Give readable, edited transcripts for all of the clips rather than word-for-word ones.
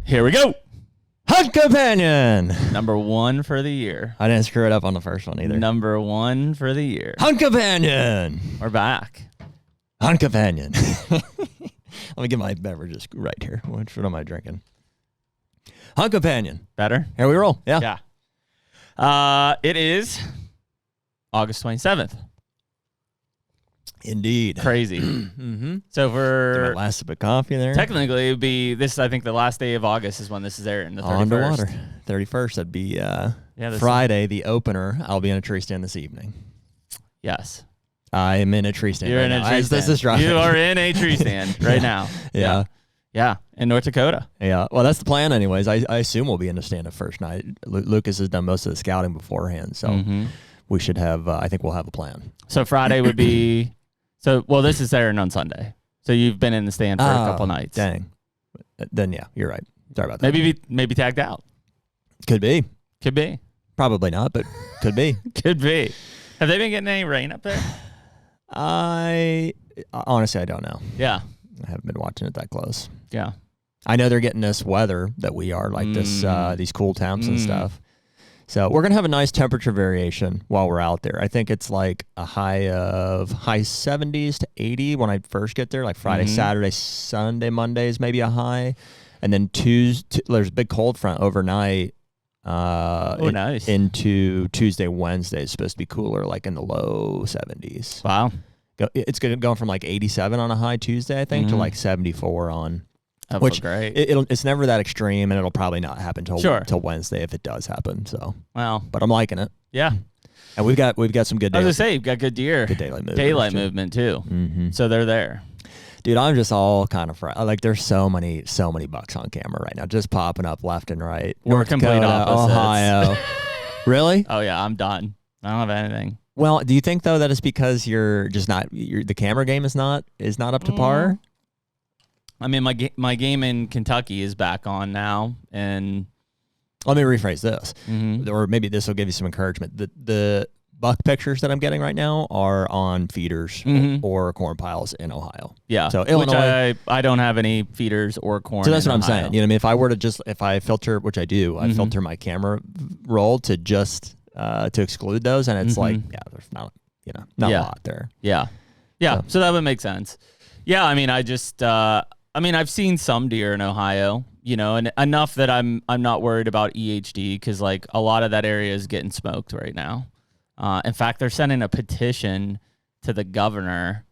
Here we go. Hunt Companion. Number 1 for the year. I didn't screw it up on the first one either. Number 1 for the year. Hunt Companion. We're back. Hunt Companion. Let me get my beverages right here. What am I drinking? Hunt Companion. Better? Here we roll. Yeah. It is August 27th. Indeed. Crazy. Mm-hmm. So Get my last sip of coffee there. technically, it would be this. I think the last day of August is when this is airing. The 31st. On the water. 31st. That'd be Friday, the opener. I'll be in a tree stand this evening. Yes. I'm in a tree stand. You're right in a now. tree As stand. this is dropping. You are in a tree stand right now. Yeah. In North Dakota. Yeah. Well, that's the plan anyways. I assume we'll be in the stand the first night. Lucas has done most of the scouting beforehand, so we should have, I think we'll have a plan. So Friday would be, this is airing on Sunday. So you've been in the stand for a couple nights. Dang. Then, yeah, you're right. Sorry about that. Maybe tagged out. Could be. Probably not, but could be. Could be. Have they been getting any rain up there? Honestly, I don't know. Yeah. I haven't been watching it that close. Yeah. I know they're getting this weather that we are, like these cool temps and stuff. So we're going to have a nice temperature variation while we're out there. I think it's like a high 70s to 80 when I first get there, like Friday, Saturday, Sunday, Mondays, maybe a high. And then there's a big cold front overnight. Nice. Into Tuesday, Wednesday. It's supposed to be cooler, like in the low 70s. Wow. It's going from like 87 on a high Tuesday, I think, to like 74 on. Which great. It's never that extreme, and it'll probably not happen till Wednesday if it does happen. So, but I'm liking it. Yeah, and we've got some good. I was gonna say you've got good deer, good daylight movement too. Mm-hmm. So they're there. Dude, I'm just all kind of like there's so many bucks on camera right now, just popping up left and right. We're North complete Dakota, opposites. Ohio. Really? Oh yeah, I'm done. I don't have anything. Well, do you think though that it's because you're just not the camera game is not up to par? I mean, my game in Kentucky is back on now, and let me rephrase this, or maybe this will give you some encouragement. The buck pictures that I'm getting right now are on feeders or corn piles in Ohio. Yeah, so Illinois, which I don't have any feeders or corn. So that's what I'm Ohio. saying. You know, what I mean, if I filter, which I do, I filter my camera roll to just to exclude those, and it's like, there's not a lot there. Yeah. So that would make sense. Yeah, I mean, I've seen some deer in Ohio, and enough that I'm not worried about EHD because like a lot of that area is getting smoked right now. In fact, they're sending a petition to the governor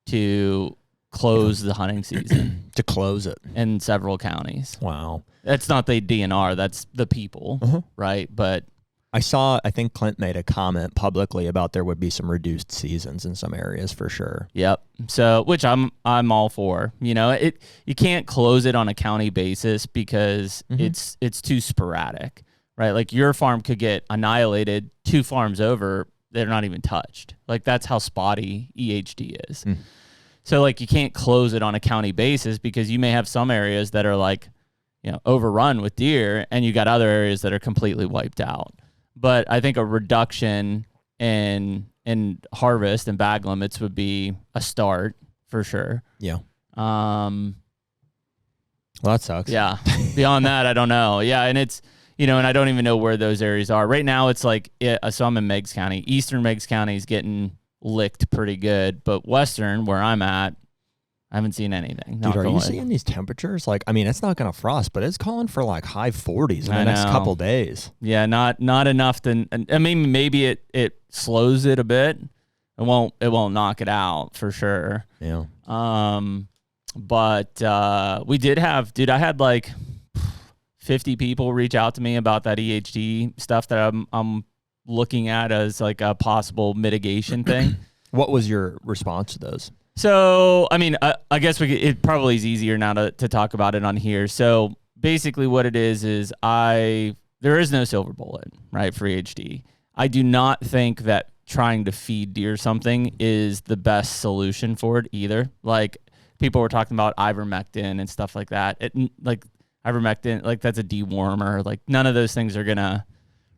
to close the hunting season. To close it in several counties. Wow. That's not the DNR, that's the people, right? But I think Clint made a comment publicly about there would be some reduced seasons in some areas for sure. Yep. So, which I'm all for. You can't close it on a county basis because it's too sporadic, right? Like your farm could get annihilated 2 farms over, they're not even touched. Like that's how spotty EHD is. So like you can't close it on a county basis because you may have some areas that are like, overrun with deer and you got other areas that are completely wiped out. But I think a reduction in harvest and bag limits would be a start for sure. Yeah. Well, that sucks. Yeah. Beyond that, I don't know. Yeah, and it's and I don't even know where those areas are right now. It's like so I'm in Meigs County. Eastern Meigs County is getting licked pretty good, but Western, where I'm at, I haven't seen anything. Dude, are you seeing these temperatures? Like, I mean, it's not going to frost, but it's calling for like high 40s in the next couple days. Yeah, not enough to. I mean, maybe it slows it a bit. It won't knock it out for sure. Yeah. But we did have, dude. I had like 50 people reach out to me about that EHD stuff that I'm looking at as like a possible mitigation thing. What was your response to those? So, I mean, I guess it probably is easier now to talk about it on here. So basically what it is there is no silver bullet, right, for EHD. I do not think that trying to feed deer something is the best solution for it either. Like people were talking about ivermectin and stuff like that. Like ivermectin, like that's a dewormer. Like none of those things are going to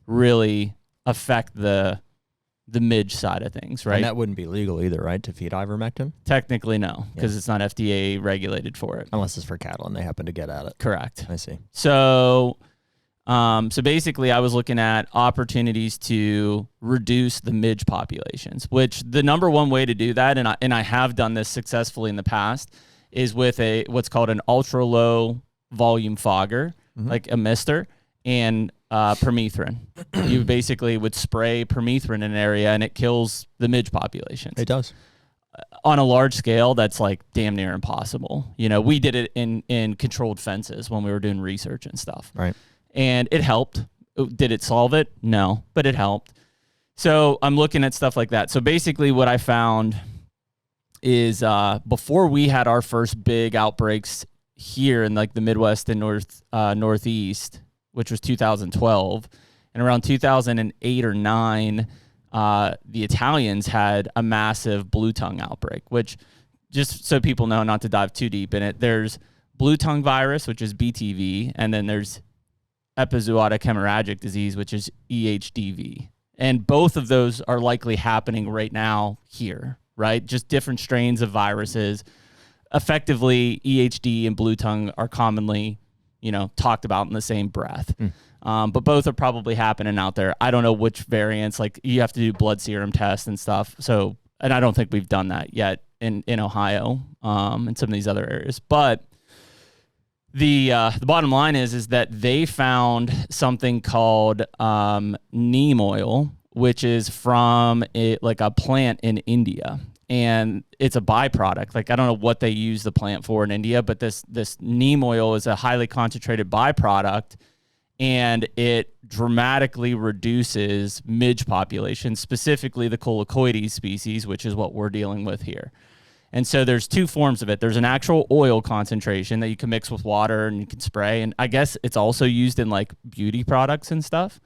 really affect the the midge side of things, right? And that wouldn't be legal either, right, to feed ivermectin? Technically, no, because it's not FDA regulated for it. Unless it's for cattle and they happen to get at it. Correct. I see. So basically, I was looking at opportunities to reduce the midge populations, which the number one way to do that, and I have done this successfully in the past, is with what's called an ultra low volume fogger, like a mister, and permethrin. You basically would spray permethrin in an area, and it kills the midge populations. It does. On a large scale, that's like damn near impossible. You know, we did it in controlled fences when we were doing research and stuff. Right. And it helped. Did it solve it? No, but it helped. So I'm looking at stuff like that. So basically what I found is before we had our first big outbreaks here in like the Midwest and Northeast, which was 2012, and around 2008 or 9, the Italians had a massive blue tongue outbreak, which, just so people know, not to dive too deep in it, there's blue tongue virus, which is BTV, and then there's epizootic hemorrhagic disease, which is EHDV. And both of those are likely happening right now here, right? Just different strains of viruses. Effectively, EHD and blue tongue are commonly, talked about in the same breath. But both are probably happening out there. I don't know which variants. Like, you have to do blood serum tests and stuff. So, and I don't think we've done that yet in Ohio and some of these other areas. But the bottom line is that they found something called neem oil, which is from a plant in India. And it's a byproduct. Like, I don't know what they use the plant for in India, but this neem oil is a highly concentrated byproduct, and it dramatically reduces midge populations, specifically the Colicoides species, which is what we're dealing with here. And so there's two forms of it. There's an actual oil concentration that you can mix with water and you can spray. And I guess it's also used in like beauty products and stuff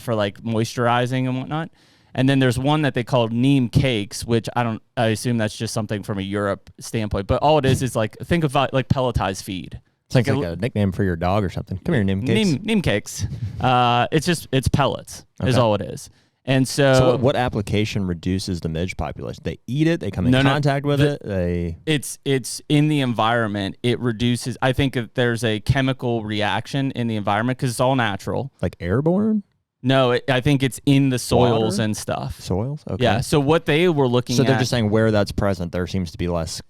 for like moisturizing and whatnot. And then there's one that they call neem cakes, which I assume that's just something from a Europe standpoint. But all it is like, think of like pelletized feed. It's like a nickname for your dog or something. Come here, neem cakes. Neem cakes. It's pellets is all it is. And so what application reduces the midge population? They eat it. They come in contact with it. It's in the environment. It reduces. I think if there's a chemical reaction in the environment because it's all natural. Like airborne? No, I think it's in the soils Water? And stuff. Soils? Okay. Yeah. So what they were looking at. So they're just saying where that's present, there seems to be less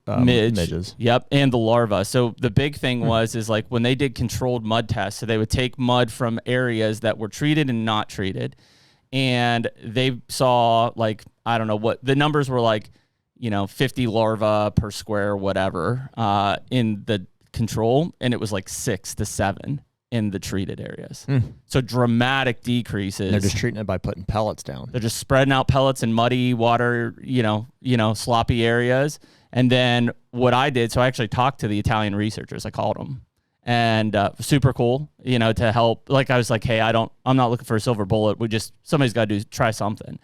midges. Yep, and the larvae. So the big thing is like when they did controlled mud tests, so they would take mud from areas that were treated and not treated. And they saw like, I don't know what the numbers were like, 50 larvae per square, whatever, in the control. And it was like 6 to 7 in the treated areas. So dramatic decreases. And they're just treating it by putting pellets down. They're just spreading out pellets in muddy water, sloppy areas. And then what I did, so I actually talked to the Italian researchers. I called them. And super cool, to help. Like, I was like, hey, I'm not looking for a silver bullet. Somebody's got to try something.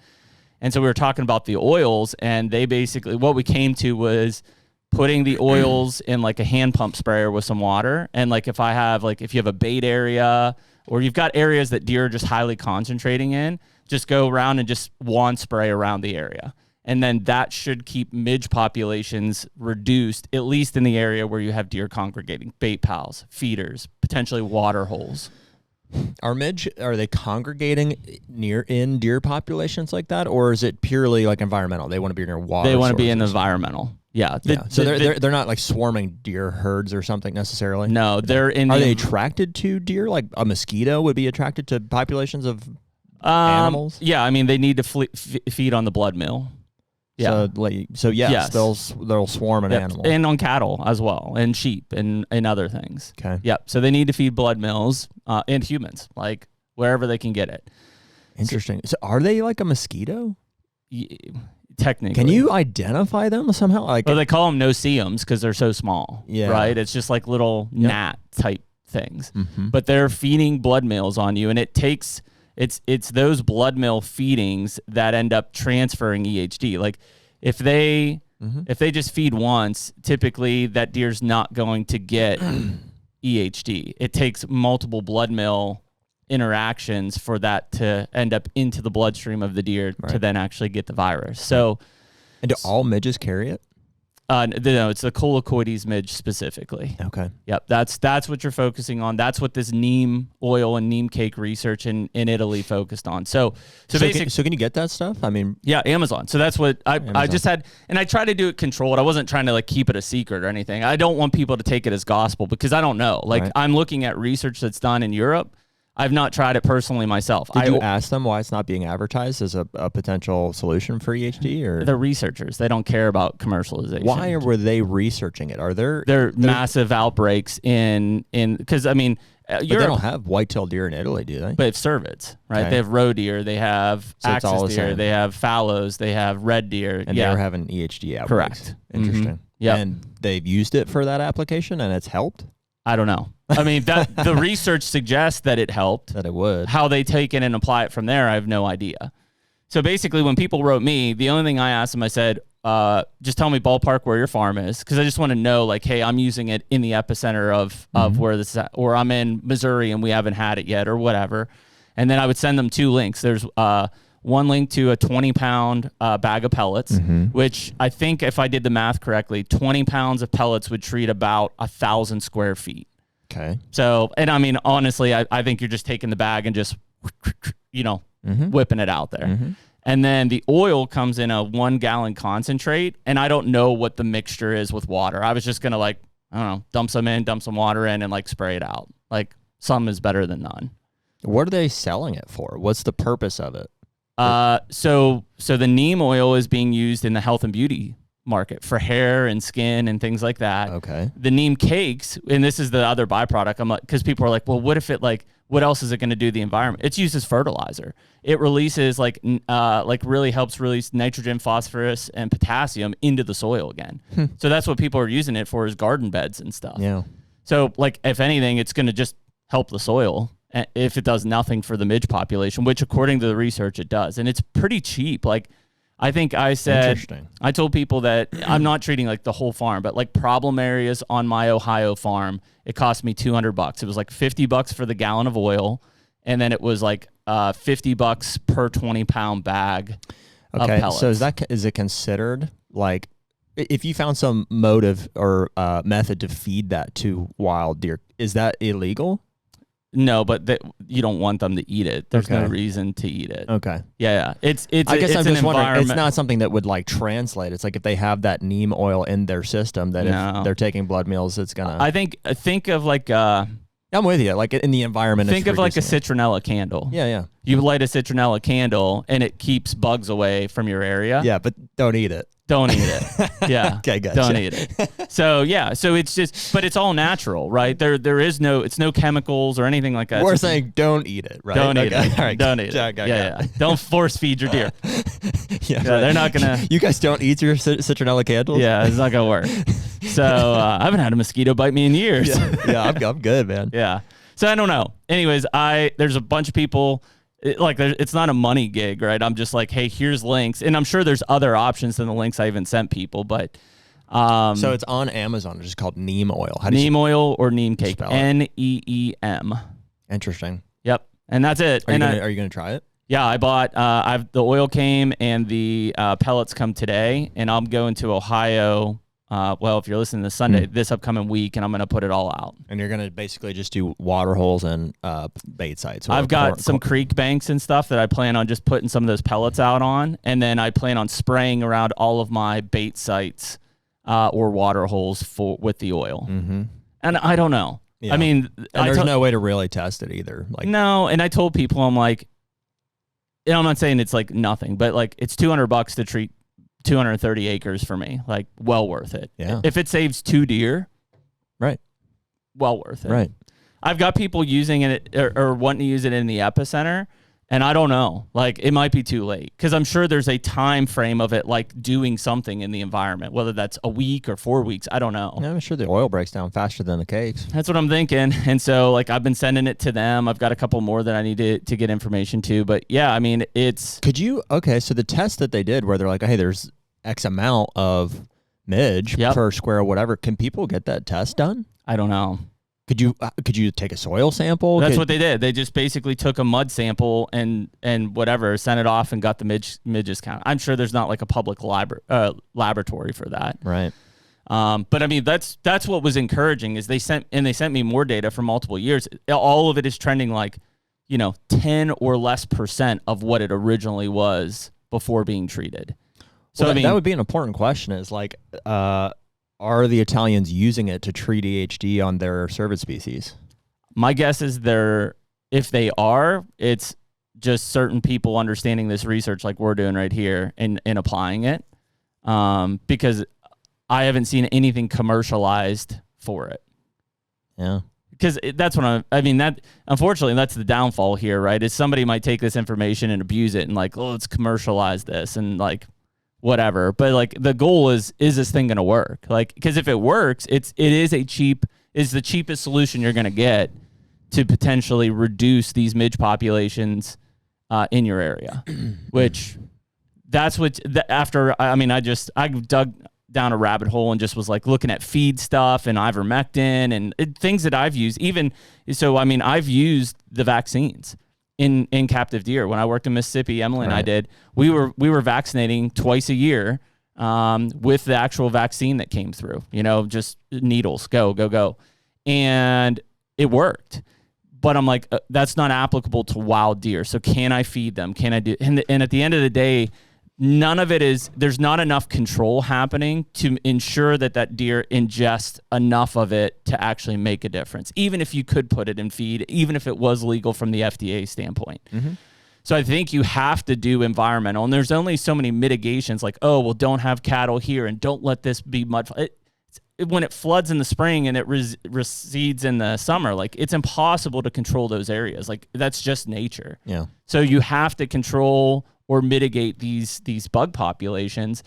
And so we were talking about the oils, and they basically, what we came to was putting the oils in like a hand pump sprayer with some water. And like, if you have a bait area or you've got areas that deer are just highly concentrating in, just go around and just wand spray around the area. And then that should keep midge populations reduced, at least in the area where you have deer congregating, bait pals, feeders, potentially water holes. Are they congregating in deer populations like that? Or is it purely like environmental? They want to be near water. They want to be in environmental. Yeah. So they're not like swarming deer herds or something necessarily? No, they're in. Are they attracted to deer? Like a mosquito would be attracted to populations of animals? Yeah, I mean, they need to feed on the blood meal. Yeah. So yes. They'll swarm an animal. And on cattle as well, and sheep and other things. Okay. Yep. So they need to feed blood mills and humans, like wherever they can get it. Interesting. So are they like a mosquito? Technically. Can you identify them somehow? Like, well, they call them no-see-ums because they're so small. Yeah. Right? It's just like little gnat type things. Mm-hmm. But they're feeding blood mills on you, and it takes... It's those blood mill feedings that end up transferring EHD. Like if they just feed once, typically that deer's not going to get EHD. It takes multiple blood mill interactions for that to end up into the bloodstream of the deer to then actually get the virus. So, and do all midges carry it? No, it's the colocoides midge specifically. Okay. Yep, that's what you're focusing on. That's what this neem oil and neem cake research in Italy focused on. So basically, can you get that stuff? I mean, yeah, Amazon. So that's what I just had, and I try to do it controlled. I wasn't trying to like keep it a secret or anything. I don't want people to take it as gospel because I don't know. Like I'm looking at research that's done in Europe. I've not tried it personally myself. Did you ask them why it's not being advertised as a potential solution for EHD? Or they're researchers. They don't care about commercialization. Why were they researching it? Are there massive outbreaks in because I mean Europe, they don't have whitetail deer in Italy, do they? But they have cervids, right? Okay. They have roe deer, they have axis deer, they have fallows, they have red deer, and they're having EHD outbreaks. Correct. Interesting. Mm-hmm. Yeah, and they've used it for that application, and it's helped. I don't know. I mean, the research suggests that it helped. That it would. How they take it and apply it from there, I have no idea. So basically, when people wrote me, the only thing I asked them, I said, just tell me ballpark where your farm is, because I just want to know, like, hey, I'm using it in the epicenter of where this is at, or I'm in Missouri and we haven't had it yet, or whatever. And then I would send them 2 links. There's one link to a 20-pound bag of pellets, which I think if I did the math correctly, 20 pounds of pellets would treat about 1,000 square feet. Okay. So, and I mean, honestly, I think you're just taking the bag and just, whipping it out there. And then the oil comes in a 1 gallon concentrate, and I don't know what the mixture is with water. I was just going to, like, I don't know, dump some water in and like spray it out. Like, some is better than none. What are they selling it for? What's the purpose of it? So the neem oil is being used in the health and beauty market for hair and skin and things like that. Okay. The neem cakes, and this is the other byproduct. I'm like, because people are like, well, what if it what else is it going to do to the environment? It's used as fertilizer. It releases really helps release nitrogen, phosphorus, and potassium into the soil again. So that's what people are using it for, is garden beds and stuff. Yeah. So like, if anything, it's going to just help the soil if it does nothing for the midge population, which according to the research it does. And it's pretty cheap. Like, I think I told people that I'm not treating like the whole farm, but like problem areas on my Ohio farm, it cost me $200. It was like $50 for the gallon of oil. And then it was like $50 per 20-pound bag of pellets. So is it considered, like, if you found some motive or method to feed that to wild deer, is that illegal? No, but you don't want them to eat it. There's no reason to eat it. Okay. Yeah. I guess I'm just wondering. It's not something that would like translate. It's like if they have that neem oil in their system, that if they're taking blood meals, it's gonna. I think of like. I'm with you. Like in the environment. Think of like a citronella candle. Yeah. You light a citronella candle and it keeps bugs away from your area. Yeah, but don't eat it. Don't eat it. Yeah. Okay, gotcha. Don't eat it. So it's just, but it's all natural, right? It's no chemicals or anything like that. We're saying don't eat it, right? Don't eat it. All right. Don't eat it. Yeah. Don't force feed your deer. Yeah, they're not gonna. You guys don't eat your citronella candles? Yeah, it's not gonna work. So I haven't had a mosquito bite me in years. Yeah, I'm good, man. Yeah. So I don't know. Anyways, there's a bunch of people. It's not a money gig, right? I'm just like, hey, here's links, and I'm sure there's other options than the links I even sent people, but so it's on Amazon. It's just called neem oil. Neem oil or neem cake. NEEM. Interesting. Yep, and that's it. Are you gonna try it? Yeah, I bought. The oil came and the pellets come today, and I'm going to Ohio. If you're listening this Sunday, this upcoming week, and I'm going to put it all out. And you're going to basically just do water holes and bait sites. I've got some creek banks and stuff that I plan on just putting some of those pellets out on, and then I plan on spraying around all of my bait sites or water holes with the oil. And I don't know. Yeah. I mean, there's no way to really test it either. No, and I told people, I'm like, I'm not saying it's like nothing, but like it's $200 to treat 230 acres for me, like well worth it. Yeah. If it saves 2 deer, right, well worth it. Right. I've got people using it or wanting to use it in the epicenter, and I don't know. Like, it might be too late because I'm sure there's a time frame of it, like doing something in the environment, whether that's a week or 4 weeks. I don't know. Yeah, I'm sure the oil breaks down faster than the cakes. That's what I'm thinking. And so, like, I've been sending it to them. I've got a couple more that I need to get information to. But yeah, I mean, it's. So the test that they did where they're like, hey, there's X amount of midge per square, whatever. Can people get that test done? I don't know. Could you take a soil sample? That's what they did. They just basically took a mud sample and whatever, sent it off and got the midges count. I'm sure there's not like a public laboratory for that. Right. But I mean, that's what was encouraging is they sent me more data for multiple years. All of it is trending like, 10 or less % of what it originally was before being treated. So that would be an important question is like, are the Italians using it to treat EHD on their cervid species? My guess is if they are, it's just certain people understanding this research like we're doing right here and applying it. Because I haven't seen anything commercialized for it. Yeah. Because that's what unfortunately, that's the downfall here, right? Is somebody might take this information and abuse it and like, oh, let's commercialize this and like, whatever, but like the goal is this thing going to work? Like, because if it works, it is the cheapest solution you're going to get to potentially reduce these midge populations in your area. Which that's what I dug down a rabbit hole and just was like looking at feed stuff and ivermectin and things that I've used. I've used the vaccines in captive deer. When I worked in Mississippi, Emily and I did, we were vaccinating twice a year with the actual vaccine that came through, just needles, go. And it worked. But I'm like, that's not applicable to wild deer. So can I feed them? Can I do? And at the end of the day, none of it there's not enough control happening to ensure that deer ingests enough of it to actually make a difference, even if you could put it in feed, even if it was legal from the FDA standpoint. Mm-hmm. So I think you have to do environmental, and there's only so many mitigations like, oh, well, don't have cattle here and don't let this be mud. When it floods in the spring and it recedes in the summer, like it's impossible to control those areas. Like that's just nature. Yeah. So you have to control or mitigate these bug populations.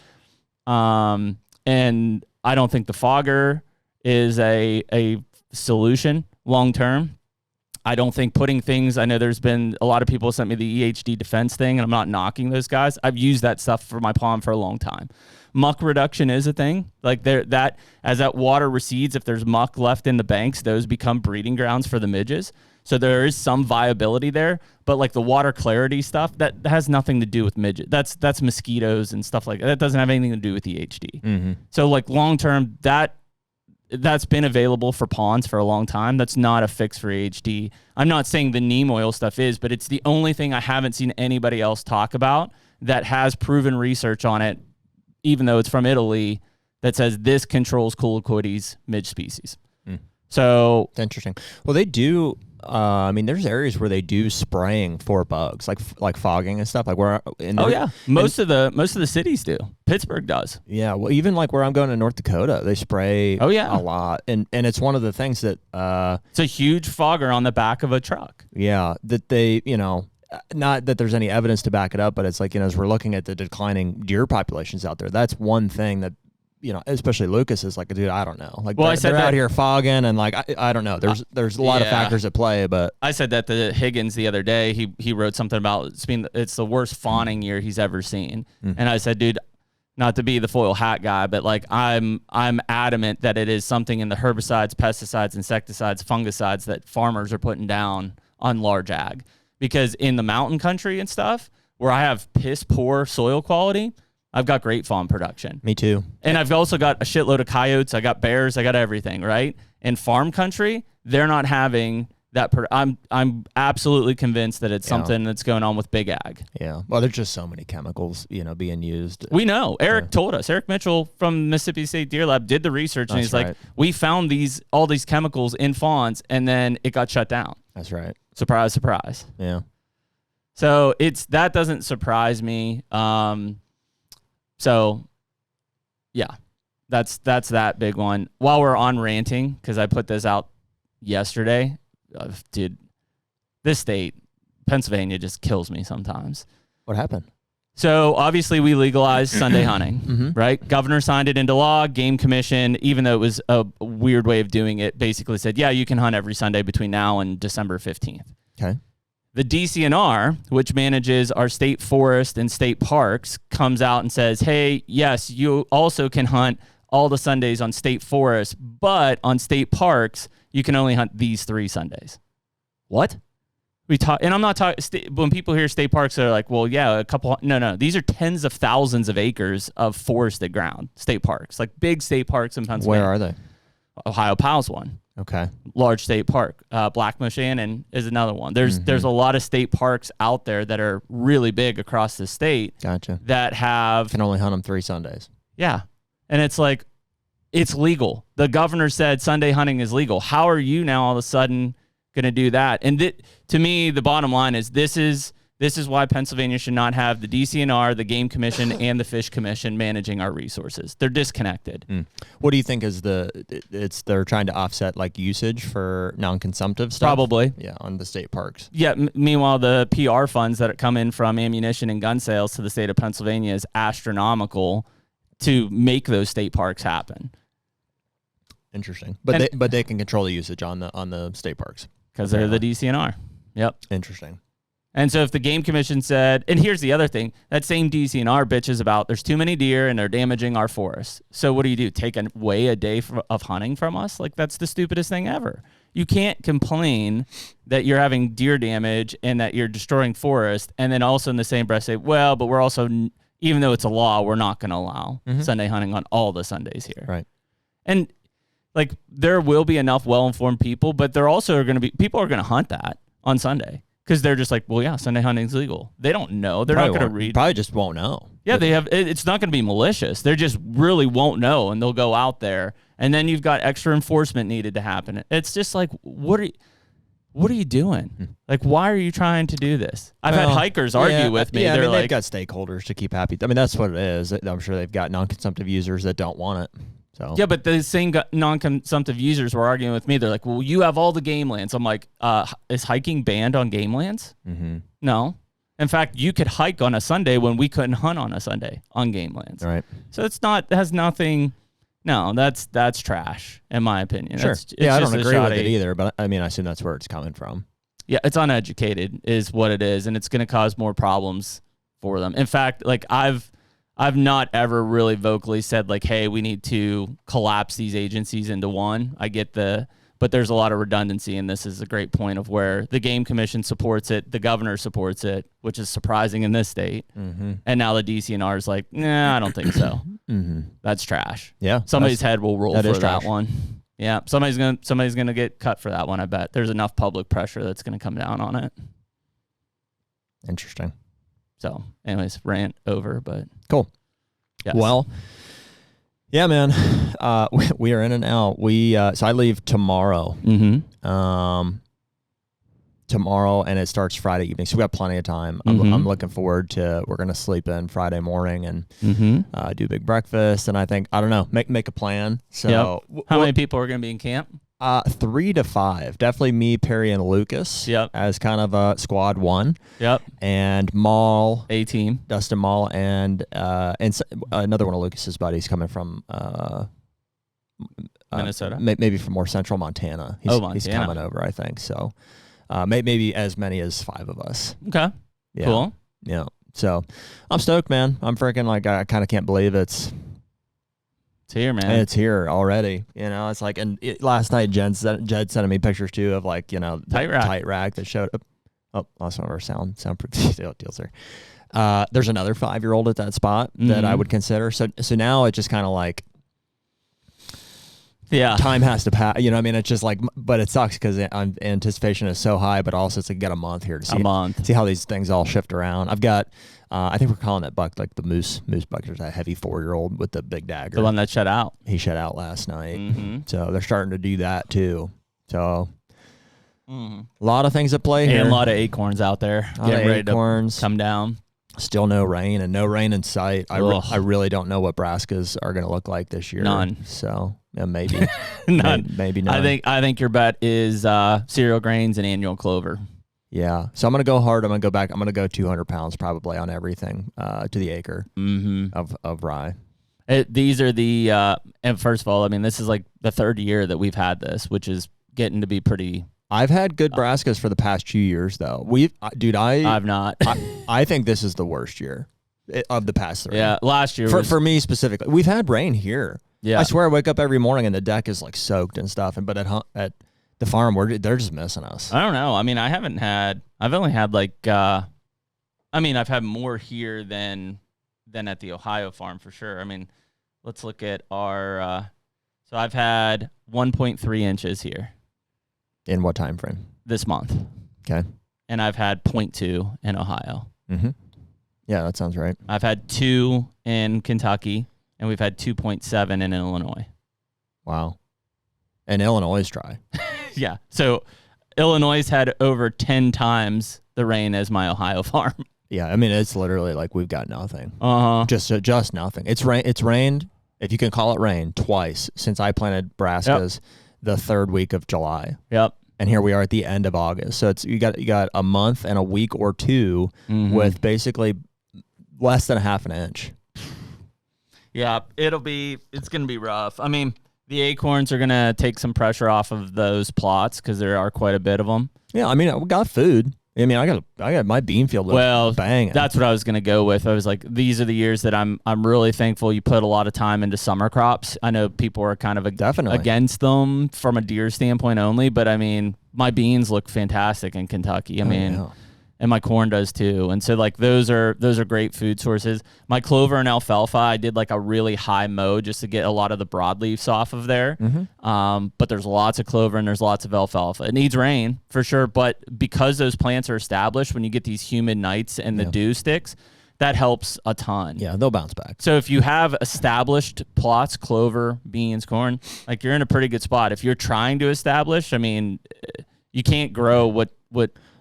And I don't think the fogger is a solution long-term. I don't think putting things, I know there's been a lot of people sent me the EHD defense thing, and I'm not knocking those guys. I've used that stuff for my pond for a long time. Muck reduction is a thing. Like as that water recedes, if there's muck left in the banks, those become breeding grounds for the midges. So there is some viability there, but like the water clarity stuff, that has nothing to do with midget. That's mosquitoes and stuff like that. That doesn't have anything to do with EHD. Mm-hmm. So like long term, that's been available for ponds for a long time. That's not a fix for EHD. I'm not saying the neem oil stuff is, but it's the only thing I haven't seen anybody else talk about that has proven research on it, even though it's from Italy, that says this controls Culicoides midge species. So it's interesting. Well, they do. There's areas where they do spraying for bugs, like fogging and stuff. Like where. Most of the cities do. Pittsburgh does. Yeah. Well, even like where I'm going in North Dakota, they spray. Oh yeah. A lot, and it's one of the things that. It's a huge fogger on the back of a truck. Yeah, that they not that there's any evidence to back it up, but it's like as we're looking at the declining deer populations out there, that's one thing that. Especially Lucas is like, dude, I don't know. Like, well, they're out here fogging and like, I don't know. There's a lot of factors at play, but I said that to Higgins the other day. He wrote something about it's the worst fawning year he's ever seen, and I said, dude, not to be the foil hat guy, but like I'm adamant that it is something in the herbicides, pesticides, insecticides, fungicides that farmers are putting down on large ag, because in the mountain country and stuff where I have piss poor soil quality, I've got great fawn production. Me too. And I've also got a shitload of coyotes. I got bears. I got everything, right? In farm country, they're not having that. I'm absolutely convinced that it's something that's going on with big ag. Yeah. Well, there's just so many chemicals, being used. We know. Eric told us. Eric Mitchell from Mississippi State Deer Lab did the research, and he's like, we found all these chemicals in fawns, and then it got shut down. That's right. Surprise, surprise. Yeah. So that doesn't surprise me. So, yeah, that's that big one. While we're on ranting, because I put this out yesterday, dude, this state, Pennsylvania, just kills me sometimes. What happened? So, obviously, we legalized Sunday hunting, right? Governor signed it into law. Game Commission, even though it was a weird way of doing it, basically said, yeah, you can hunt every Sunday between now and December 15th. Okay. The DCNR, which manages our state forest and state parks, comes out and says, hey, yes, you also can hunt all the Sundays on state forests, but on state parks, you can only hunt these 3 Sundays. What? And I'm not talking, when people hear state parks, they're like, well, yeah, no. These are tens of thousands of acres of forested ground, state parks, like big state parks in Pennsylvania. Where are they? Ohio Powell's one. Okay. Large state park. Black Moshannon is another one. There's a lot of state parks out there that are really big across the state. Gotcha. That can only hunt them 3 Sundays. Yeah. And it's like, it's legal. The governor said Sunday hunting is legal. How are you now all of a sudden going to do that? And to me, the bottom line is this is why Pennsylvania should not have the DCNR, the Game Commission, and the Fish Commission managing our resources. They're disconnected. What do you think is they're trying to offset like usage for non-consumptive stuff? Probably. Yeah, on the state parks. Yeah. Meanwhile, the PR funds that come in from ammunition and gun sales to the state of Pennsylvania is astronomical to make those state parks happen. Interesting. But they can control the usage on the state parks because they're the DCNR. Yep. Interesting. And so if the Game Commission said, and here's the other thing, that same DCNR bitches about there's too many deer and they're damaging our forests. So what do? Take away a day of hunting from us? Like, that's the stupidest thing ever. You can't complain that you're having deer damage and that you're destroying forest, and then also in the same breath say, well, but we're also, even though it's a law, we're not going to allow Sunday hunting on all the Sundays here. Right. And like, there will be enough well-informed people, but there also are going to be, people are going to hunt that on Sunday. Because they're just like, well, yeah, Sunday hunting's legal. They don't know. They're not going to read. Probably just won't know. Yeah, it's not going to be malicious. They just really won't know, and they'll go out there. And then you've got extra enforcement needed to happen. It's just like, what are you doing? Like, why are you trying to do this? I've had hikers argue with me. Yeah, they've got stakeholders to keep happy. I mean, that's what it is. I'm sure they've got non-consumptive users that don't want it. So. Yeah, but the same non-consumptive users were arguing with me. They're like, well, you have all the game lands. I'm like, is hiking banned on game lands? No. In fact, you could hike on a Sunday when we couldn't hunt on a Sunday on game lands. Right. So it has nothing. No, that's trash, in my opinion. Sure. It's I don't agree with it either, but I mean, I assume that's where it's coming from. Yeah, it's uneducated is what it is, and it's going to cause more problems for them. In fact, like I've not ever really vocally said like, hey, we need to collapse these agencies into one. I get but there's a lot of redundancy, and this is a great point of where the Game Commission supports it, the governor supports it, which is surprising in this state. And now the DCNR is like, nah, I don't think so. That's trash. Yeah. Somebody's head will roll for that trash. one. Yeah. Somebody's gonna get cut for that one, I bet. There's enough public pressure that's gonna come down on it. Interesting. So, anyways, rant over, but cool. Yes. Well, yeah, man, we are in and out. So I leave tomorrow. Tomorrow, and it starts Friday evening, so we got plenty of time. I'm looking forward to. We're gonna sleep in Friday morning and do a big breakfast, and I don't know, make a plan. So, how many people are gonna be in camp? 3 to 5. Definitely me, Perry, and Lucas. As kind of a squad one. And Maul, A team, Dustin Maul, and another one of Lucas's buddies coming from Minnesota, maybe from more central Montana. He's coming over, I think. So maybe as many as 5 of us. Okay. Yeah. Cool. Yeah. So I'm stoked, man. I'm freaking like I kind of can't believe it's here, man. It's here already. You know, it's like, and last night Jed sent me pictures too of like, you know, tight rack that showed up. Oh, lost one of our soundproof deals there. There's another 5-year-old at that spot that I would consider. So now it's just kind of like, time has to pass. You know what I mean? It's just like, but it sucks because anticipation is so high, but also it's like get a month here to see how these things all shift around. I've got, I think we're calling that buck like the moose buck. There's that heavy 4-year-old with the big dagger. The one that shut out. He shut out last night. So they're starting to do that too. So a lot of things at play here. And a lot of acorns out there. Getting ready to come down. Still no rain and no rain in sight. I really don't know what brassicas are going to look like this year. None. So maybe none. Maybe none. I think your bet is cereal grains and annual clover. Yeah. So I'm going to go hard. I'm going to go back. I'm going to go 200 pounds probably on everything to the acre of rye. These are the, and first of all, I mean, this is like the 3rd year that we've had this, which is getting to be pretty. I've had good brassicas for the past 2 years though. I've not. I think this is the worst year of the past 3. Yeah. Last year for me specifically. We've had rain here. Yeah. I swear I wake up every morning and the deck is like soaked and stuff. But at the farm, they're just missing us. I don't know. I mean, I've only had like, I've had more here than at the Ohio farm for sure. I mean, let's look at our, so I've had 1.3 inches here. In what time frame? This month. Okay. And I've had 0.2 in Ohio. Mm-hmm. Yeah, that sounds right. I've had 2 in Kentucky, and we've had 2.7 in Illinois. Wow. And Illinois is dry. Yeah. So Illinois had over 10 times the rain as my Ohio farm. Yeah, I mean, it's literally like we've got nothing. Uh-huh. Just nothing. It's rained, if you can call it rain, twice since I planted brassicas the 3rd week of July. Yep. And here we are at the end of August. So you got a month and a week or two with basically less than a half an inch. Yeah, it's going to be rough. I mean, the acorns are going to take some pressure off of those plots because there are quite a bit of them. Yeah, I mean, we got food. I mean, I got my bean field banging. That's what I was going to go with. I was like, these are the years that I'm really thankful you put a lot of time into summer crops. I know people are kind of against them from a deer standpoint only, but I mean, my beans look fantastic in Kentucky. I mean, yeah. And my corn does too. And so like those are great food sources. My clover and alfalfa, I did like a really high mow just to get a lot of the broadleafs off of there. But there's lots of clover and there's lots of alfalfa. It needs rain for sure, but because those plants are established, when you get these humid nights and the dew sticks, that helps a ton. Yeah, they'll bounce back. So if you have established plots, clover, beans, corn, like you're in a pretty good spot. If you're trying to establish, I mean, you can't grow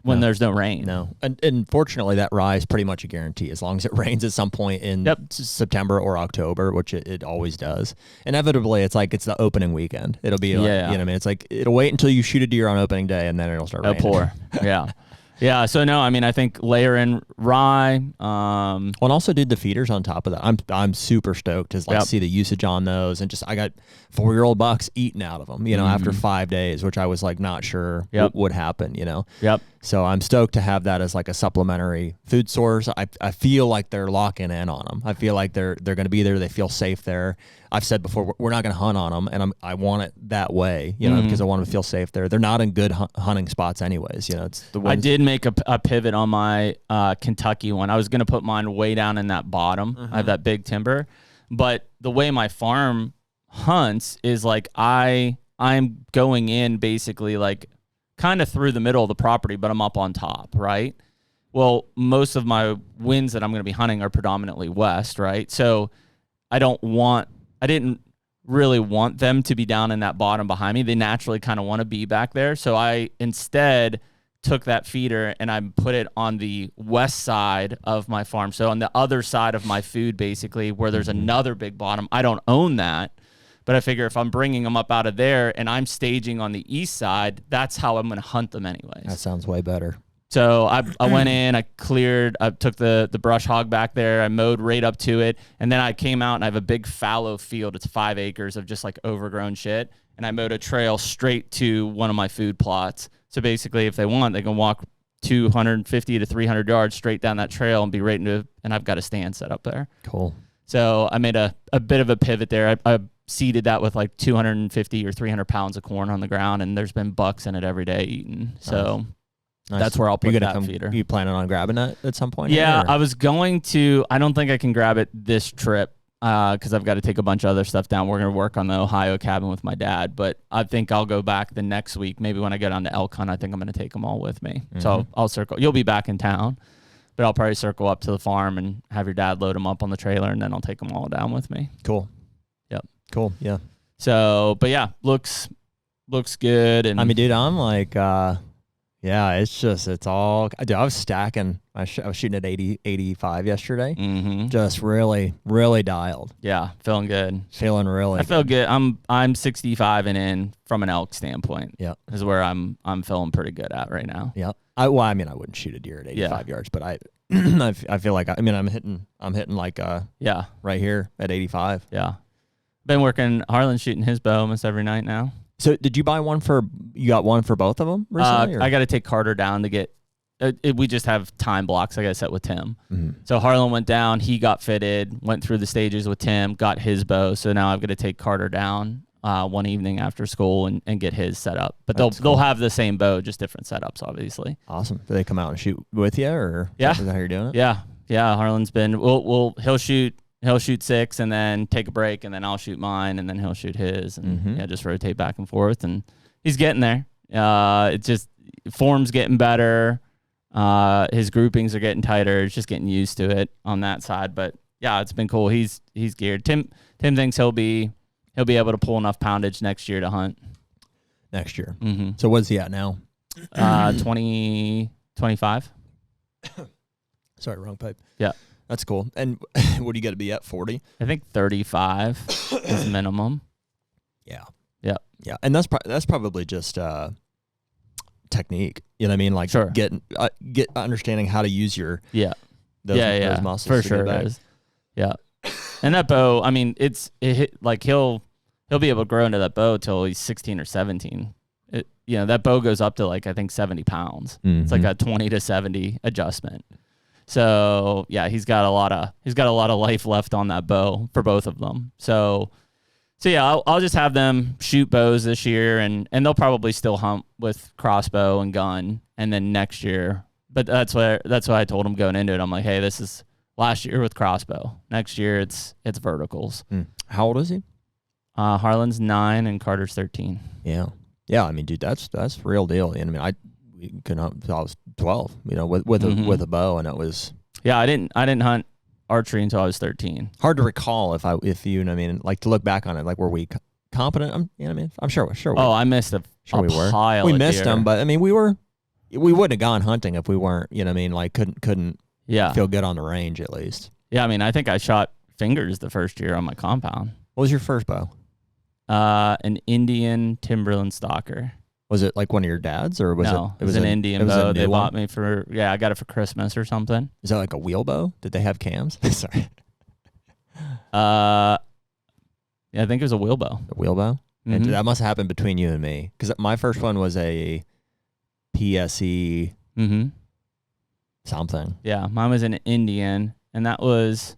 when there's no rain. No. And fortunately, that rye is pretty much a guarantee as long as it rains at some point in September or October, which it always does. Inevitably, it's the opening weekend. It'll be like, you know what I mean? It's like it'll wait until you shoot a deer on opening day and then it'll start raining. It'll pour. Yeah. Yeah, so no, I mean, I think layer in rye. And also did the feeders on top of that. I'm super stoked to see the usage on those, and just I got 4-year-old bucks eating out of them, after 5 days, which I was like not sure would happen, Yep. So I'm stoked to have that as like a supplementary food source. I feel like they're locking in on them. I feel like they're going to be there. They feel safe there. I've said before, we're not going to hunt on them, and I want it that way, because I want them to feel safe there. They're not in good hunting spots anyways. It's the ones. I did make a pivot on my Kentucky one. I was going to put mine way down in that bottom. I have that big timber, but the way my farm hunts is like I'm going in basically like kind of through the middle of the property, but I'm up on top, right? Well, most of my winds that I'm going to be hunting are predominantly west, right? So I didn't really want them to be down in that bottom behind me. They naturally kind of want to be back there. So I instead took that feeder and I put it on the west side of my farm. So on the other side of my food, basically, where there's another big bottom. I don't own that, but I figure if I'm bringing them up out of there and I'm staging on the east side, that's how I'm going to hunt them anyways. That sounds way better. So I went in, I took the brush hog back there, I mowed right up to it, and then I came out and I have a big fallow field. It's 5 acres of just like overgrown shit, and I mowed a trail straight to one of my food plots. So basically, if they want, they can walk 250 to 300 yards straight down that trail and be right into, and I've got a stand set up there. Cool. So I made a bit of a pivot there. I seeded that with like 250 or 300 pounds of corn on the ground, and there's been bucks in it every day eating. So nice. That's where I'll put that feeder. You planning on grabbing that at some point? Yeah, I was going to. I don't think I can grab it this trip because I've got to take a bunch of other stuff down. We're going to work on the Ohio cabin with my dad, but I think I'll go back the next week. Maybe when I go down to elk hunt, I think I'm going to take them all with me. So I'll circle. You'll be back in town, but I'll probably circle up to the farm and have your dad load them up on the trailer, and then I'll take them all down with me. Cool. Yep. Cool. Yeah. So, but yeah, looks good. And I mean, dude, I'm like, yeah, it's all. Dude, I was stacking. I was shooting at 80, 85 yesterday. Just really, really dialed. Yeah, feeling good. Feeling really. I feel good. I'm 65 and in from an elk standpoint. Yeah, is where I'm feeling pretty good at right now. Yeah. I wouldn't shoot a deer at 85 yards, but I feel like I'm hitting like right here at 85. Yeah, been working. Harlan's shooting his bow almost every night now. So did you buy one you got one for both of them recently? I got to take Carter down to get we just have time blocks, like I said, with Tim. Mm-hmm. So Harlan went down, he got fitted, went through the stages with Tim, got his bow. So now I've got to take Carter down one evening after school and get his set up. But they'll have the same bow, just different setups, obviously. Awesome. Do they come out and shoot with you, or yeah, is that how you're doing it? Yeah. Harlan's been. He'll shoot 6 and then take a break, and then I'll shoot mine, and then he'll shoot his, and just rotate back and forth. And he's getting there. It's just form's getting better. His groupings are getting tighter. It's just getting used to it on that side. But yeah, it's been cool. He's geared. Tim thinks he'll be able to pull enough poundage next year to hunt. Next year. Mm-hmm. So what's he at now? 25. Sorry, wrong pipe. Yeah. That's cool. And what do you got to be at, 40? I think 35 is minimum. Yeah. Yeah. Yeah. And that's probably just technique. You know what I mean? Like sure. get understanding how to use your those muscles. For sure it is. Yeah. And that bow, I mean, like he'll be able to grow into that bow till he's 16 or 17. That bow goes up to like I think 70 pounds. Mm-hmm. It's like a 20 to 70 adjustment. So yeah, he's got a lot of life left on that bow for both of them. So yeah, I'll just have them shoot bows this year, and they'll probably still hunt with crossbow and gun, and then next year. But that's why I told him going into it. I'm like, hey, this is last year with crossbow. Next year it's verticals. How old is he? Harlan's 9 and Carter's 13. Yeah. Yeah, I mean, dude, that's real deal. And I mean, I was 12, with a bow, and it was. Yeah, I didn't hunt archery until I was 13. Hard to recall if you know what I mean, like to look back on it, like were we competent? I'm sure. I missed a pile. We missed them, but I mean, we wouldn't have gone hunting if we weren't. You know what I mean? Like couldn't feel good on the range at least. Yeah, I mean, I think I shot fingers the first year on my compound. What was your first bow? An Indian Timberland Stalker. Was it like one of your dad's, or was it was an Indian bow they bought me for? Yeah, I got it for Christmas or something. Is that like a wheel bow? Did they have cams? Sorry. Yeah, I think it was a wheel bow. A wheel bow? Mm-hmm. And that must have happened between you and me, because my first one was a PSE something. Yeah, mine was an Indian, and that was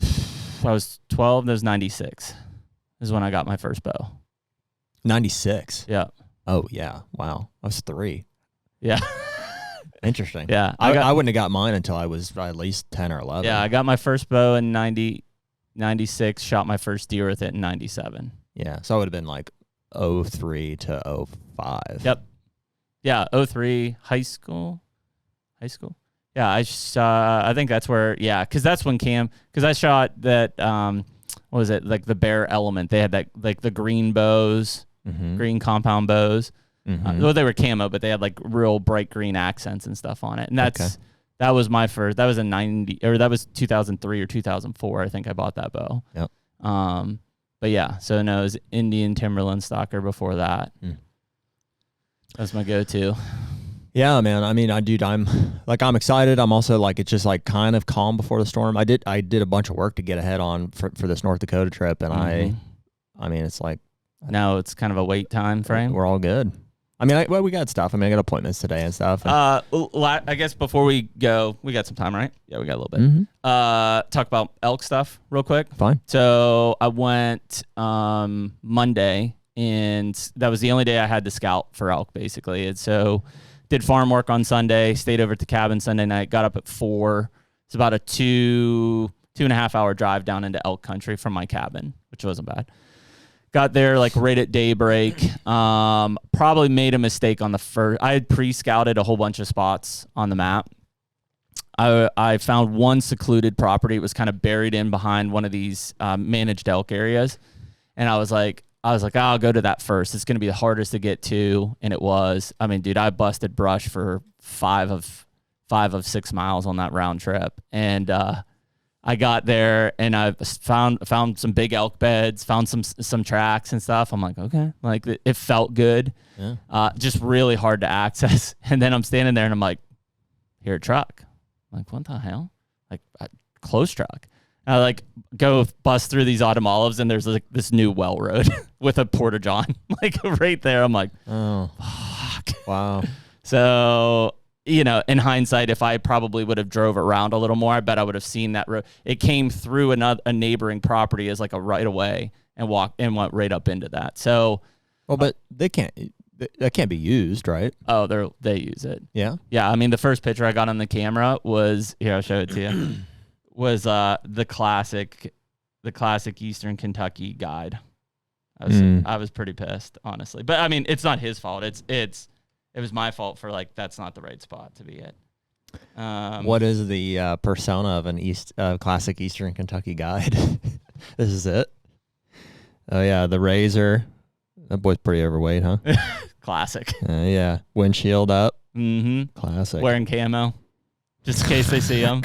I was 12. That was 96. Is when I got my first bow. 96. Yeah. Oh yeah. Wow. I was 3. Yeah. Interesting. Yeah. I wouldn't have got mine until I was at least 10 or 11. Yeah. I got my first bow in 96, shot my first deer with it in 97. Yeah. So I would have been like 03 to 05. Yep. Yeah. 03 high school. Yeah. I think that's where, cause that's when cause I shot that, what was it? Like the Bear Element. They had that, like the green bows, green compound bows. Well, they were camo, but they had like real bright green accents and stuff on it. And that was my first. That was that was 2003 or 2004. I think I bought that bow. Yep. But yeah, so no, it was Indian Timberland Stalker before that. That's my go-to. Yeah, man. I mean, I'm excited. I'm also like, it's just like kind of calm before the storm. I did a bunch of work to get ahead on for this North Dakota trip, and I mean, it's like now it's kind of a wait time frame. We're all good. I mean, we got stuff. I mean, I got appointments today and stuff. I guess before we go, we got some time, right? Yeah, we got a little bit. Talk about elk stuff real quick. Fine. So I went Monday, and that was the only day I had to scout for elk, basically. And so did farm work on Sunday, stayed over at the cabin Sunday night, got up at 4. It's about a 2.5 hour drive down into elk country from my cabin, which wasn't bad. Got there like right at daybreak. Probably made a mistake on the first. I had pre-scouted a whole bunch of spots on the map. I found one secluded property. It was kind of buried in behind one of these managed elk areas. And I was like, I'll go to that first. It's going to be the hardest to get to. And it was. I mean, dude, I busted brush for 5 of 6 miles on that round trip. And I got there and I found some big elk beds, found some tracks and stuff. I'm like, okay, like it felt good. Yeah. Just really hard to access. And then I'm standing there and I'm like, hear a truck. I'm like, what the hell? Like a close truck. And I like go bust through these autumn olives and there's like this new well road with a porta-john like right there. I'm like, oh, fuck. Wow. So, in hindsight, if I probably would have drove around a little more, I bet I would have seen that road. It came through a neighboring property as like a right of way and went right up into that. So, well, but that can't be used, right? Oh, they use it. Yeah. Yeah. I mean, the first picture I got on the camera was here. I'll show it to you. Was the classic Eastern Kentucky guide. I was pretty pissed, honestly. But I mean, it's not his fault. It was my fault for like that's not the right spot to be it. What is the persona of an classic Eastern Kentucky guide? This is it. Oh yeah, the razor. That boy's pretty overweight, huh? Classic. Yeah, windshield up. Mm-hmm. Classic. Wearing camo, just in case they see him.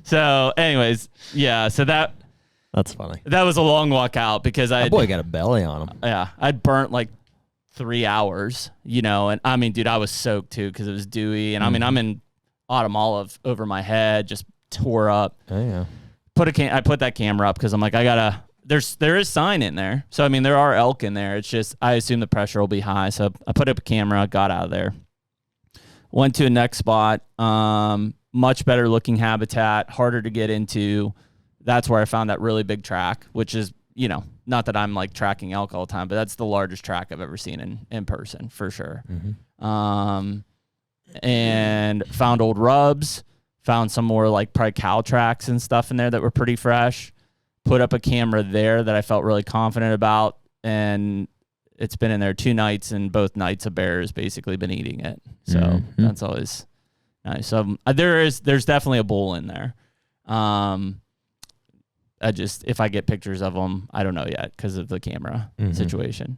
So, anyways, yeah. So that's funny. That was a long walk out because that boy got a belly on him. Yeah, I'd burnt like 3 hours, and I mean, dude, I was soaked too because it was dewy, and I mean, I'm in autumn olive over my head, just tore up. Oh yeah. I put that camera up because I'm like, there is sign in there, so I mean, there are elk in there. It's just I assume the pressure will be high, so I put up a camera, got out of there, went to a next spot, much better looking habitat, harder to get into. That's where I found that really big track, which is, not that I'm like tracking elk all the time, but that's the largest track I've ever seen in person for sure. Mm-hmm. And found old rubs, found some more like probably cow tracks and stuff in there that were pretty fresh. Put up a camera there that I felt really confident about, and it's been in there 2 nights, and both nights a bear has basically been eating it. So that's always nice. So there's definitely a bull in there. If I get pictures of them, I don't know yet because of the camera situation.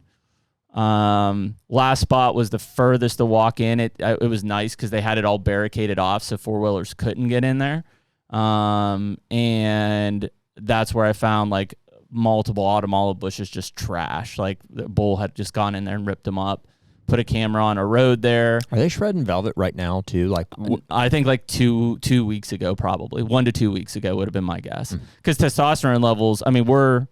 Last spot was the furthest to walk in. It was nice because they had it all barricaded off so 4-wheelers couldn't get in there. And that's where I found like multiple autumn olive bushes just trash. Like the bull had just gone in there and ripped them up. Put a camera on a road there. Are they shredding velvet right now too? Like I think like two weeks ago, probably 1 to 2 weeks ago would have been my guess. Because testosterone levels, I mean, we're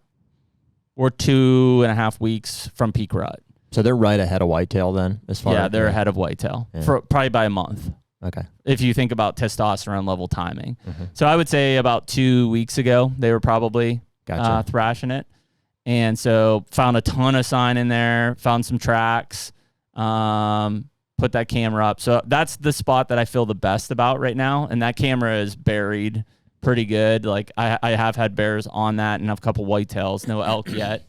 2.5 weeks from peak rut. So they're right ahead of whitetail then, as far as they're ahead of whitetail for probably by a month. Okay. If you think about testosterone level timing. So I would say about 2 weeks ago, they were probably thrashing it. And so found a ton of sign in there, found some tracks, put that camera up. So that's the spot that I feel the best about right now. And that camera is buried pretty good. Like I have had bears on that and a couple whitetails, no elk yet.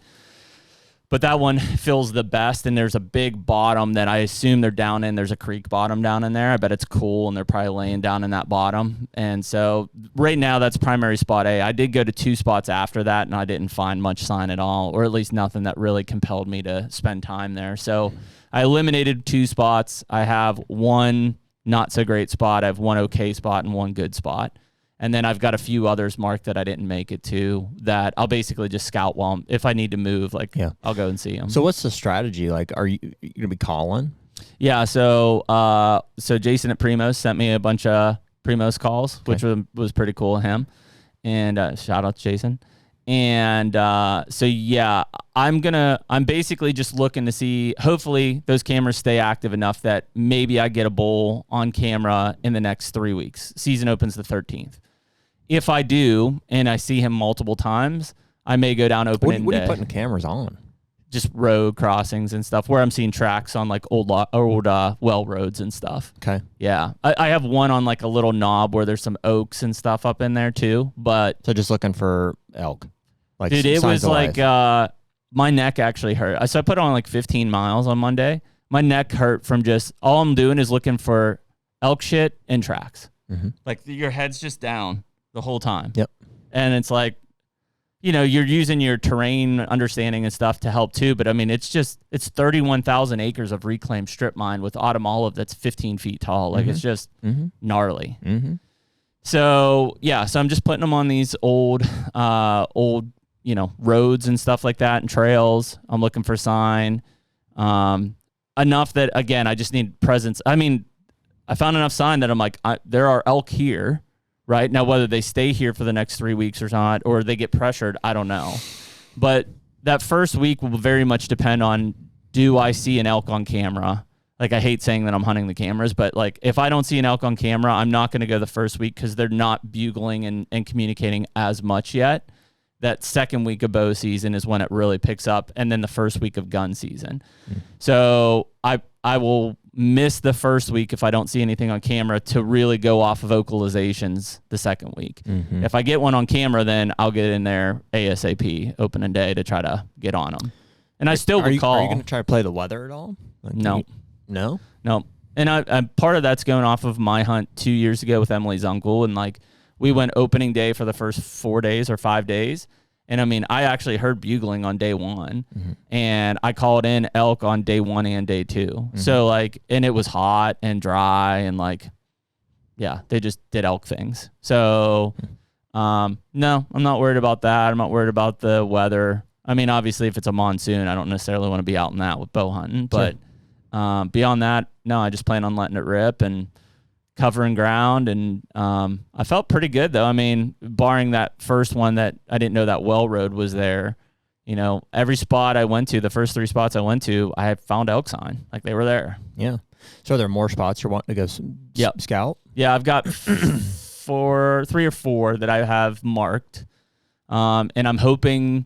But that one feels the best, and there's a big bottom that I assume they're down in. There's a creek bottom down in there. I bet it's cool, and they're probably laying down in that bottom. And so right now, that's primary spot A. I did go to 2 spots after that, and I didn't find much sign at all, or at least nothing that really compelled me to spend time there. So I eliminated 2 spots. I have 1 not-so-great spot. I have 1 okay spot and 1 good spot. And then I've got a few others marked that I didn't make it to that I'll basically just scout if I need to move, I'll go and see them. So what's the strategy? Like, are you going to be calling? Yeah. So Jason at Primos sent me a bunch of Primos calls, which was pretty cool of him. And shout out to Jason. And I'm basically just looking to see, hopefully those cameras stay active enough that maybe I get a bull on camera in the next 3 weeks. Season opens the 13th. If I do, and I see him multiple times, I may go down open-ended. What are you putting cameras on? Just road crossings and stuff where I'm seeing tracks on like old well roads and stuff. Okay. Yeah. I have one on like a little knob where there's some oaks and stuff up in there too. But so just looking for elk. Like, dude, it was like my neck actually hurt. So I put on like 15 miles on Monday. My neck hurt from just all I'm doing is looking for elk shit and tracks. Like your head's just down the whole time. Yep. And it's like, you're using your terrain understanding and stuff to help too. But I mean, it's 31,000 acres of reclaimed strip mine with autumn olive that's 15 feet tall. Like it's just gnarly. So yeah, so I'm just putting them on these old, roads and stuff like that and trails. I'm looking for sign. Enough that, again, I just need presence. I mean, I found enough sign that I'm like, there are elk here. Right now, whether they stay here for the next 3 weeks or not, or they get pressured, I don't know. But that first week will very much depend on, do I see an elk on camera? like I hate saying that I'm hunting the cameras, but like if I don't see an elk on camera, I'm not going to go the first week because they're not bugling and communicating as much yet. That second week of bow season is when it really picks up, and then the first week of gun season. So I will miss the first week if I don't see anything on camera to really go off of vocalizations the second week. If I get one on camera, then I'll get in there ASAP opening day to try to get on them. And I still would call. Are you going to try to play the weather at all? Like, no. No? No. And I part of that's going off of my hunt 2 years ago with Emily's uncle. And like we went opening day for the first 4 days or 5 days. And I mean, I actually heard bugling on day one and I called in elk on day 1 and day 2. So like, and it was hot and dry and like, yeah, they just did elk things. So, no, I'm not worried about that. I'm not worried about the weather. I mean, obviously if it's a monsoon, I don't necessarily want to be out in that with bow hunting, but beyond that, no, I just plan on letting it rip and covering ground. And I felt pretty good though. I mean, barring that first one that I didn't know that well road was there, you know, every spot I went to, the first 3 spots I went to, I had found elk sign, like they were there. Yeah. So are there more spots you're wanting to go scout? Yeah, I've got 3 or 4 that I have marked. And I'm hoping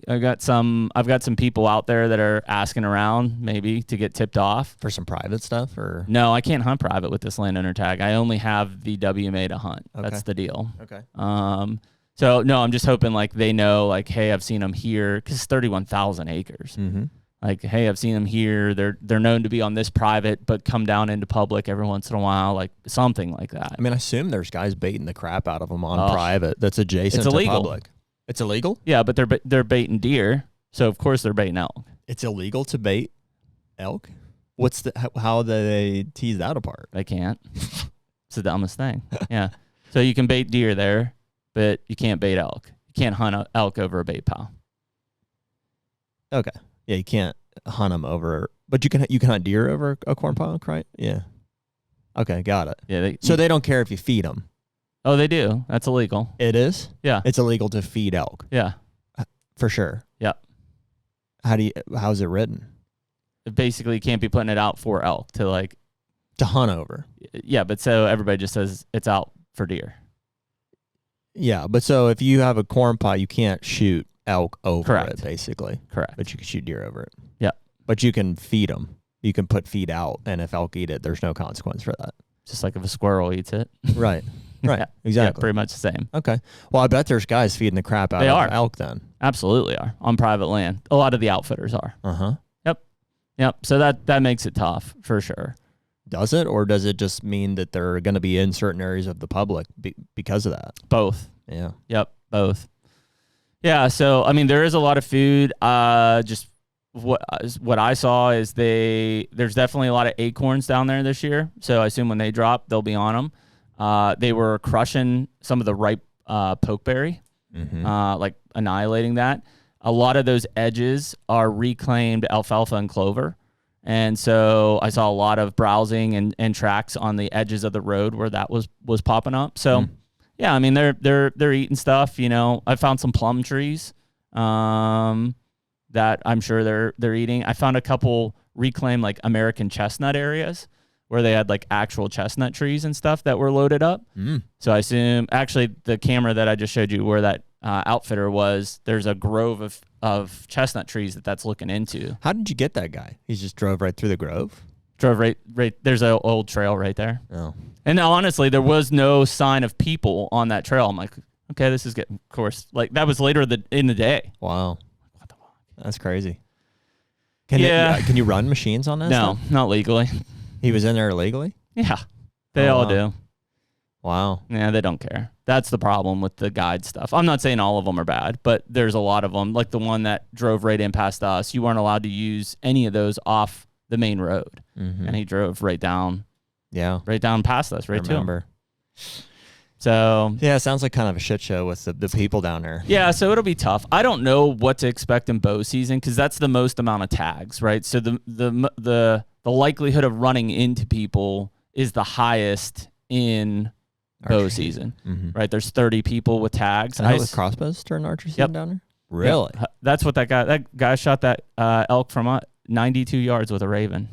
I've got some people out there that are asking around maybe to get tipped off for some private stuff. Or no, I can't hunt private with this landowner tag. I only have the WMA to hunt. Okay. That's the deal. Okay. So no, I'm just hoping like they know like, hey, I've seen them here because it's 31,000 acres. Like, hey, I've seen them here. They're known to be on this private, but come down into public every once in a while, like something like that. I mean, I assume there's guys baiting the crap out of them on private. That's adjacent to public. It's illegal? Yeah, but they're baiting deer, so of course they're baiting elk. It's illegal to bait elk? How do they tease that apart? They can't. It's the dumbest thing. Yeah. So you can bait deer there, but you can't bait elk. You can't hunt an elk over a bait pile. Okay. Yeah, you can't hunt them over, but you can hunt deer over a corn pile, right? Yeah. Okay, got it. Yeah. So they don't care if you feed them. Oh, they do. That's illegal. It is? Yeah. It's illegal to feed elk. Yeah. For sure. Yep. How's it written? Basically, you can't be putting it out for elk to hunt over. Yeah, but so everybody just says it's out for deer. Yeah, but so if you have a corn pile, you can't shoot elk over Correct. it, basically. Correct. But you can shoot deer over it. Yeah. But you can feed them. You can put feed out, and if elk eat it, there's no consequence for that. Just like if a squirrel eats it. Right. Right. Yeah, exactly. Yeah, pretty much the same. Okay. Well, I bet there's guys feeding the crap out of elk then. Absolutely are. On private land. A lot of the outfitters are. Uh-huh. Yep. So that makes it tough for sure. Does it? Or does it just mean that they're going to be in certain areas of the public because of that? Both. Yeah. Yep. Both. Yeah. So, I mean, there is a lot of food. Just what I saw is there's definitely a lot of acorns down there this year. So I assume when they drop, they'll be on them. They were crushing some of the ripe pokeberry, like annihilating that. A lot of those edges are reclaimed alfalfa and clover. And so I saw a lot of browsing and tracks on the edges of the road where that was popping up. So yeah, I mean, they're eating stuff, you know. I found some plum trees that I'm sure they're eating. I found a couple reclaimed like American chestnut areas where they had like actual chestnut trees and stuff that were loaded up. So I assume, actually, the camera that I just showed you where that outfitter was, there's a grove of chestnut trees that's looking into. How did you get that guy? He just drove right through the grove? Drove right. There's an old trail right there. Oh. And honestly, there was no sign of people on that trail. I'm like, okay, this is getting, of course, like that was later in the day. Wow. What the fuck? That's crazy. Can you run machines on this? No, not legally. He was in there illegally? Yeah, they all do. Wow. Yeah, they don't care. That's the problem with the guide stuff. I'm not saying all of them are bad, but there's a lot of them. Like the one that drove right in past us, you weren't allowed to use any of those off the main road. And he drove right down. Yeah. Right down past us, right to him. So yeah, it sounds like kind of a shit show with the people down there. Yeah, so it'll be tough. I don't know what to expect in bow season because that's the most amount of tags, right? So the likelihood of running into people is the highest in bow season, right? There's 30 people with tags. I know with crossbows during archery season down there. Really? Yep. That's what that guy shot that elk from 92 yards with a Raven.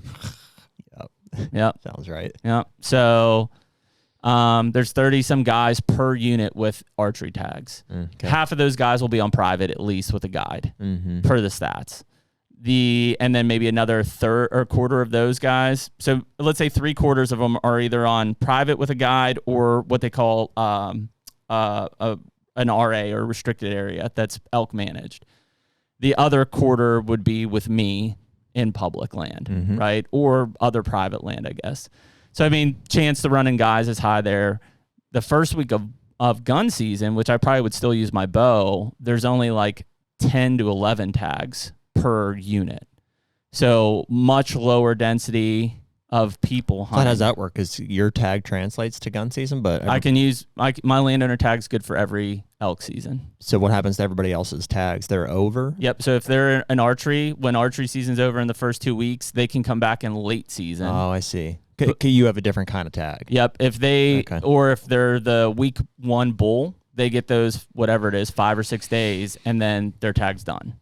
Yep. Sounds right. Yep. So there's 30 some guys per unit with archery tags. Okay. Half of those guys will be on private at least with a guide per the stats. And then maybe another third or quarter of those guys. So let's say 3/4 of them are either on private with a guide or what they call an RA or restricted area that's elk managed. The other quarter would be with me in public land, right? Or other private land, I guess. So, I mean, chance to run in guys is high there. The first week of gun season, which I probably would still use my bow, there's only like 10 to 11 tags per unit. So much lower density of people hunting. How does that work? Because your tag translates to gun season, but I can use my landowner tag's good for every elk season. So what happens to everybody else's tags? They're over? Yep. So if they're an archery, when archery season's over in the first 2 weeks, they can come back in late season. Oh, I see. You have a different kind of tag. Yep. If they or if they're the week 1 bull, they get those whatever it is 5 or 6 days, and then their tag's done.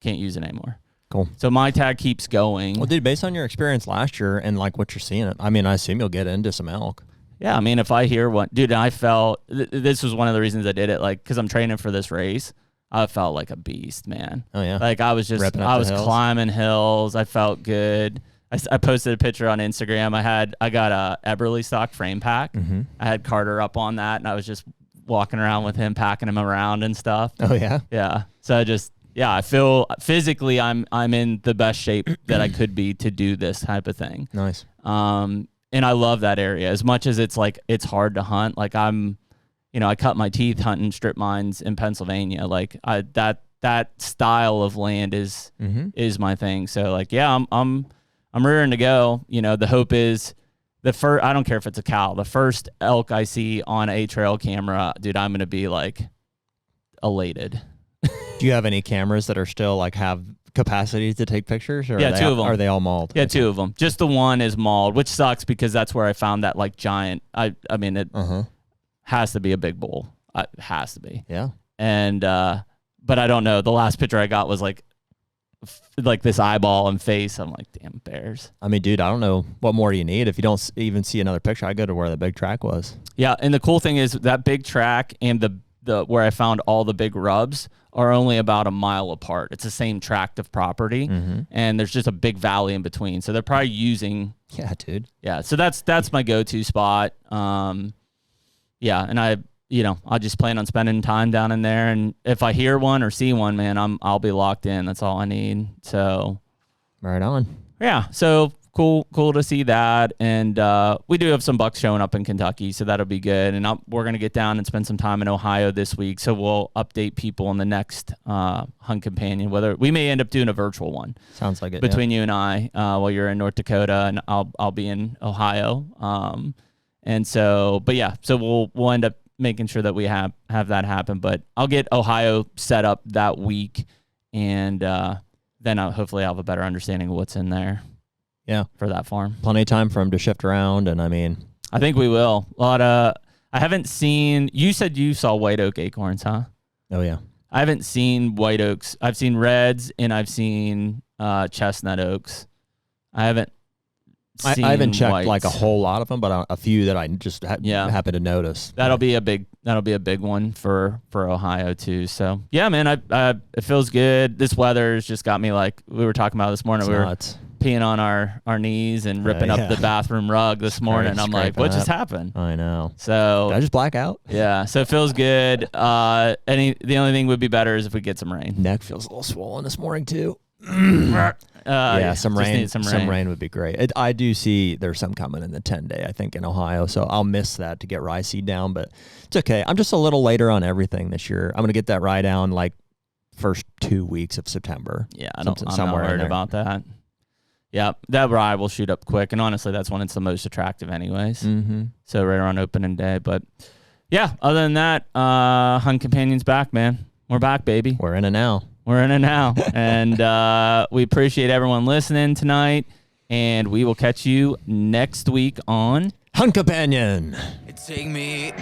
Can't use it anymore. Cool. So my tag keeps going. Well, dude, based on your experience last year and like what you're seeing, I mean, I assume you'll get into some elk. Yeah, I mean, if I hear one, dude, I felt this was one of the reasons I did it, like, because I'm training for this race. I felt like a beast, man. Oh yeah, like I was climbing hills. I felt good. I posted a picture on Instagram. I got a Eberly stock frame pack. I had Carter up on that, and I was just walking around with him, packing him around and stuff. Oh yeah, yeah. So I feel physically I'm in the best shape that I could be to do this type of thing. Nice. And I love that area as much as it's like it's hard to hunt. Like I cut my teeth hunting strip mines in Pennsylvania. Like that style of land is my thing. So like I'm rearing to go. You know, the hope is I don't care if it's a cow. The first elk I see on a trail camera, dude, I'm gonna be like elated. Do you have any cameras that are still like have capacity to take pictures? Or 2 of them. Are they all mauled? Yeah, 2 of them. Just the one is mauled, which sucks because that's where I found that like giant. I mean, it has to be a big bull. It has to be. Yeah. And but I don't know. The last picture I got was like this eyeball and face. I'm like, damn bears. I mean, dude, I don't know what more you need. If you don't even see another picture, I go to where the big track was. Yeah, and the cool thing is that big track and the where I found all the big rubs are only about a mile apart. It's the same tract of property, and there's just a big valley in between. So they're probably using. Yeah, dude. Yeah, so that's my go-to spot. And I'll just plan on spending time down in there. And if I hear one or see one, man, I'll be locked in. That's all I need. So, right on. Yeah. So cool to see that. And we do have some bucks showing up in Kentucky, so that'll be good. And we're gonna get down and spend some time in Ohio this week. So we'll update people on the next Hunt Companion. Whether we may end up doing a virtual one. Sounds like it. Between you and I, while you're in North Dakota, and I'll be in Ohio. So we'll end up making sure that we have that happen. But I'll get Ohio set up that week, and then hopefully I'll have a better understanding of what's in there. Yeah, for that farm. Plenty of time for him to shift around, and I mean, I think we will. A lot of. I haven't seen. You said you saw white oak acorns, huh? Oh yeah. I haven't seen white oaks. I've seen reds and I've seen chestnut oaks. I haven't. I haven't checked whites. Like a whole lot of them, but a few that I just happen to notice. That'll be a big one for Ohio too. So yeah, man, it feels good. This weather has just got me like we were talking about this morning. We were peeing on our knees and ripping up the bathroom rug this morning. I'm like, what just happened? I know. So did I just black out? Yeah. So it feels good. The only thing would be better is if we get some rain. Neck feels a little swollen this morning too. Some rain would be great. I do see there's some coming in the 10-day, I think, in Ohio, so I'll miss that to get rye seed down, but it's okay. I'm just a little later on everything this year. I'm going to get that rye down like first 2 weeks of September. Yeah, I'm not worried about that. Yeah, that rye will shoot up quick, and honestly, that's when it's the most attractive anyways. So right around opening day, but yeah, other than that, Hunt Companion's back, man. We're back, baby. We're in it now. And we appreciate everyone listening tonight. And we will catch you next week on Hunt Companion. Take me